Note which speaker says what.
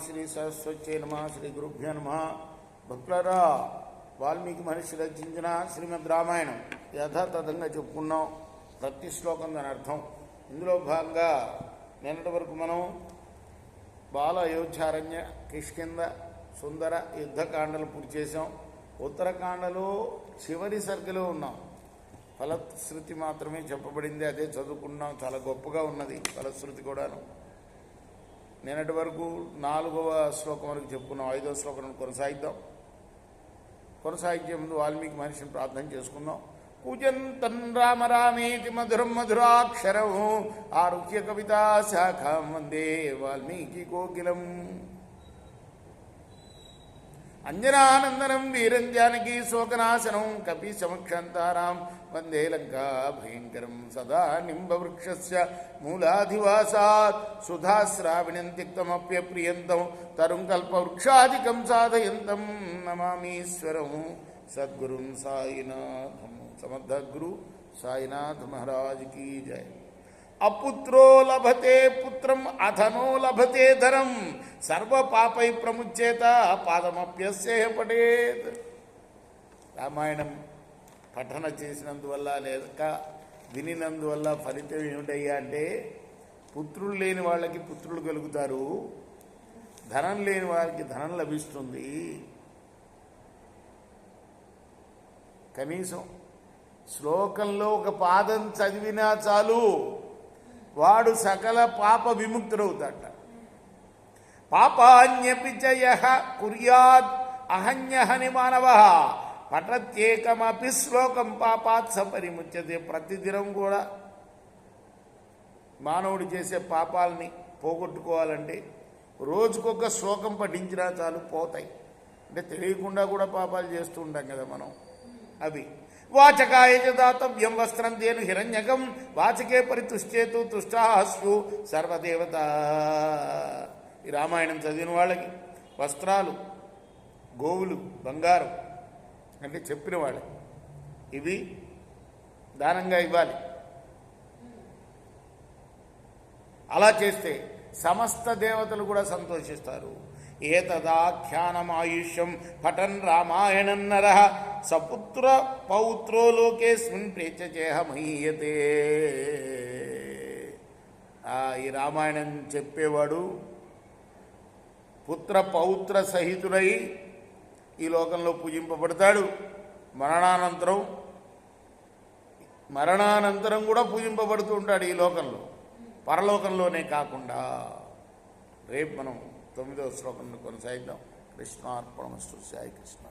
Speaker 1: శ్రీ సరస్వత్యై నమ. శ్రీ గురుభ్యో నమ. భక్తులారా, వాల్మీకి మహర్షి రచించిన శ్రీమద్ రామాయణం యథాతథంగా చెప్పుకున్నాం. ప్రతి శ్లోకం దాని అర్థం. ఇందులో భాగంగా నిన్నటి వరకు మనం బాల అయోధ్యారణ్య కిష్కింద సుందర యుద్ధకాండలు పూర్తి చేసాం. ఉత్తరకాండలో చివరి సర్గలో ఉన్నాం. ఫలశ్రుతి మాత్రమే చెప్పబడింది, అదే చదువుకున్నాం. చాలా గొప్పగా ఉన్నది ఫలశ్రుతి కూడాను. నిన్నటి వరకు 4వ శ్లోకం వరకు చెప్పుకున్నాం. 5వ శ్లోకం కొనసాగిద్దాం. కొనసాగించే ముందు వాల్మీకి మహర్షిని ప్రార్థన చేసుకుందాం. కూజంతం రామ రామేతి మధురం మధురాక్షరం ఆరుహ్య కవితా శాఖాం వందే వాల్మీకి కోకిలం. అంజనానందనం వీరం జానకీ శోకనాశనం కపి సమక్షంతారాం వందే లంకా భయంకరం. సదా నింబవృక్షస్య మూలాధివాసాత్ సుధాశ్రావిణం తిక్తమప్యప్రియంతం తరుం కల్పవృక్షాదికం సాధయంతం నమామీశ్వరం సద్గురుం సాయినాథం. సమర్థ గురు సాయినాథ్ మహారాజ్ కీ జయ. అపుత్రో లభతే పుత్రం అధనో లభతే ధనం సర్వపాపై ప్రముచ్యేత పాదమప్యస్య పఠేత్. రామాయణం పఠన చేసినందువల్ల లేక వినినందువల్ల ఫలితం ఏమిటయ్యా అంటే, పుత్రులు లేని వాళ్ళకి పుత్రులు కలుగుతారు, ధనం లేని వారికి ధనం లభిస్తుంది. కనీసం శ్లోకంలో ఒక పాదం చదివినా చాలు, వాడు సకల పాప విముక్తుడవుతాడ. పాపాన్యపి యః కుర్యాద్ అహన్యహని మానవ పఠత్యేకమపి శ్లోకం పాపాత్ సపరిముచ్యతే. ప్రతిదినం కూడా మానవుడు చేసే పాపాలని పోగొట్టుకోవాలంటే రోజుకొక శ్లోకం పఠించినా చాలు, పోతాయి. అంటే తెలియకుండా కూడా పాపాలు చేస్తూ ఉంటాం కదా మనం. అవి వాచకాయ దాతవ్యం వస్త్రం తేను హిరణ్యకం వాచకే పరితుష్టేతు తుష్టాస్సు సర్వదేవత. ఈ రామాయణం చదివిన వాళ్ళకి వస్త్రాలు, గోవులు, బంగారం అంటే చెప్పిన వాళ్ళకి ఇవి దానంగా ఇవ్వాలి. అలా చేస్తే సమస్త దేవతలు కూడా సంతోషిస్తారు. ఏతదాఖ్యానమాయుష్యం పఠన్ రామాయణం నరః సపుత్ర పౌత్రో లోకేస్మిన్ ప్రేత్యచేహ మహీయతే. ఈ రామాయణం చెప్పేవాడు పుత్ర పౌత్ర సహితుడై ఈ లోకంలో పూజింపబడతాడు. మరణానంతరం కూడా పూజింపబడుతూ ఉంటాడు ఈ లోకంలో, పరలోకంలోనే కాకుండా. రేపు మనం 9వ శ్లోకంలో కొనసాగిద్దాం. కృష్ణార్పణమస్తు. సాయి కృష్ణ.